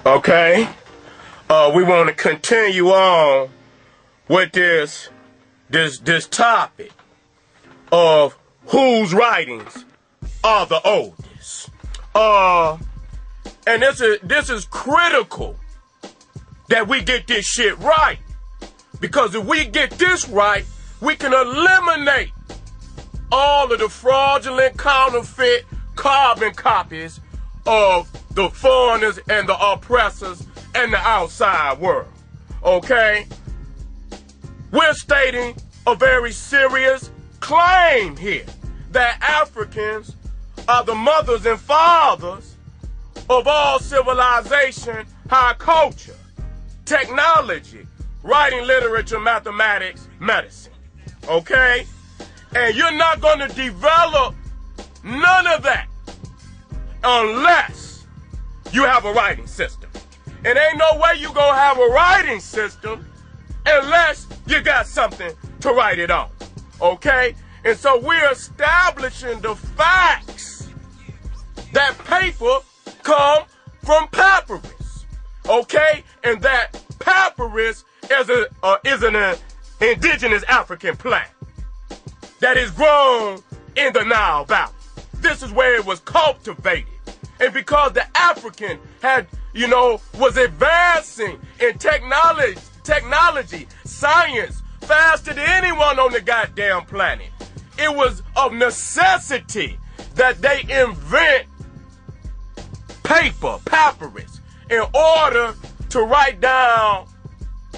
Okay? We want to continue on with this topic of whose writings are the oldest. And this is critical that we get this shit right. Because if we get this right, we can eliminate all of the fraudulent, counterfeit, carbon copies of the foreigners and the oppressors and the outside world. Okay? We're stating a very serious claim here that Africans are the mothers and fathers of all civilization, high culture, technology, writing, literature, mathematics, medicine. Okay? And you're not going to develop none of that unless you have a writing system. And ain't no way you gonna have a writing system unless you got something to write it on. Okay? And so we're establishing the facts that paper come from papyrus. Okay? And that papyrus is an indigenous African plant that is grown in the Nile Valley. This is where it was cultivated. And because the African had, was advancing in technology, science, faster than anyone on the goddamn planet, it was of necessity that they invent paper, papyrus, in order to write down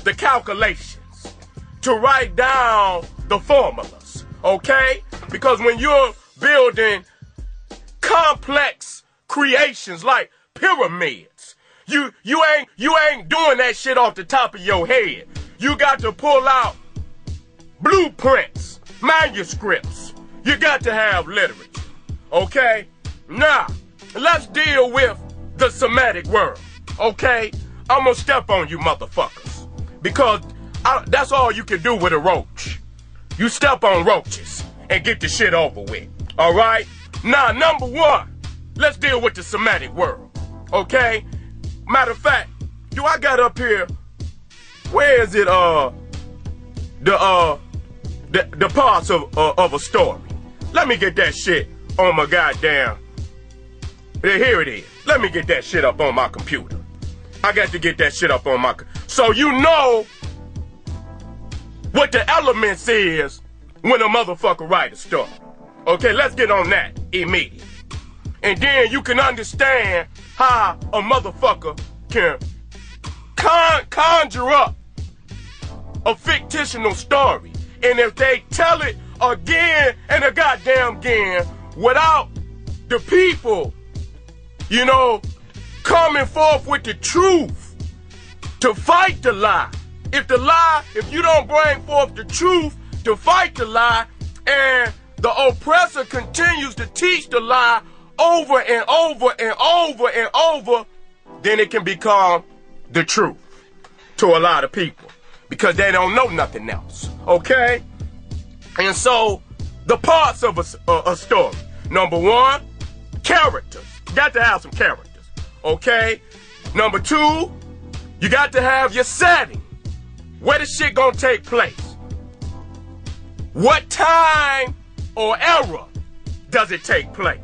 the calculations, to write down the formulas, okay? Because when you're building complex creations like pyramids, you ain't doing that shit off the top of your head. You got to pull out blueprints, manuscripts. You got to have literature. Okay? Now, let's deal with the Semitic world. Okay? I'm gonna step on you motherfuckers. Because that's all you can do with a roach. You step on roaches and get the shit over with. Alright? Now, number one, let's deal with the Semitic world. Okay? Matter of fact, I got up here, where is it, the parts of a story. Let me get that shit on my goddamn, here it is. Let me get that shit up on my computer. I got to get that shit up on my, so you know what the elements is when a motherfucker write a story. Okay, let's get on that immediately. And then you can understand how a motherfucker can conjure up a fictional story. And if they tell it again and a goddamn again without the people, coming forth with the truth to fight the lie. If you don't bring forth the truth to fight the lie, and the oppressor continues to teach the lie over and over and over and over, then it can become the truth to a lot of people because they don't know nothing else. Okay? And so, the parts of a story. Number one, characters. You got to have some characters. Okay? Number two, you got to have your setting. Where the shit gonna take place? What time or era does it take place?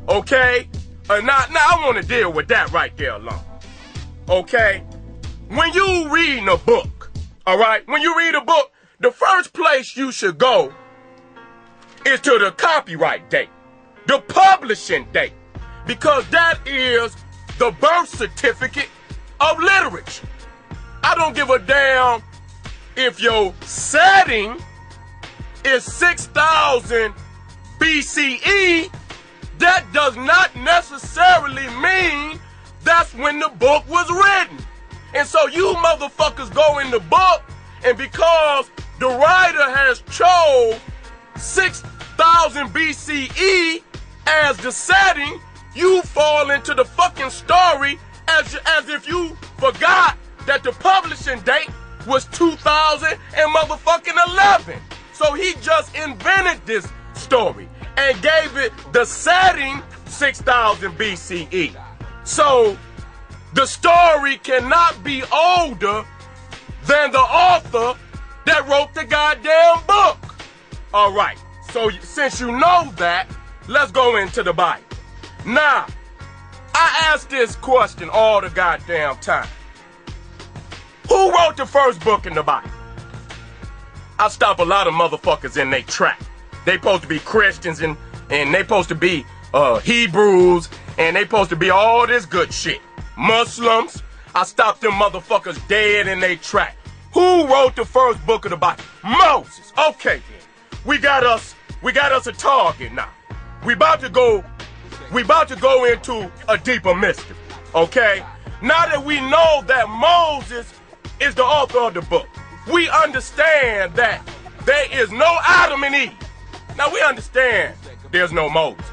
Okay? Now I want to deal with that right there alone. Okay? When you reading a book, alright? When you read a book, the first place you should go is to the copyright date, the publishing date, because that is the birth certificate of literature. I don't give a damn if your setting is 6,000 BCE. That does not necessarily mean that's when the book was written. And so you motherfuckers go in the book, and because the writer has chose 6,000 BCE as the setting, you fall into the fucking story as if you forgot that the publishing date was 2011. So he just invented this story and gave it the setting 6,000 BCE. So the story cannot be older than the author that wrote the goddamn book. All right, so since you know that, let's go into the Bible. Now, I ask this question all the goddamn time. Who wrote the first book in the Bible? I stop a lot of motherfuckers in their track. They supposed to be Christians and they supposed to be Hebrews and they supposed to be all this good shit. Muslims, I stop them motherfuckers dead in their track. Who wrote the first book of the Bible? Moses. Okay then. We got us a target now. We about to go into a deeper mystery. Okay? Now that we know that Moses is the author of the book, we understand that there is no Adam and Eve. Now we understand there's no Moses,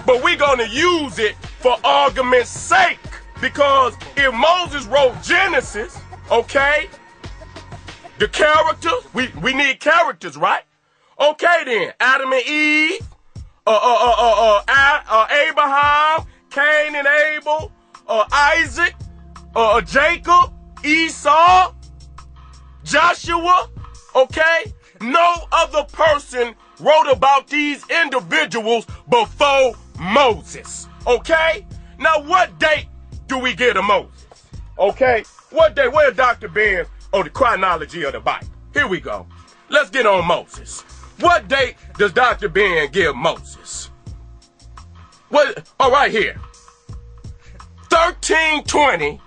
but we're going to use it for argument's sake, because if Moses wrote Genesis, okay, the characters, we need characters, right? Okay then, Adam and Eve, Abraham, Cain and Abel, Isaac, Jacob, Esau, Joshua, okay? No other person wrote about these individuals before Moses, okay? Now, what date do we get of Moses, okay? What date? Where's Dr. Ben on the chronology of the Bible? Here we go. Let's get on Moses. What date does Dr. Ben give Moses? What? Oh, right here. 1320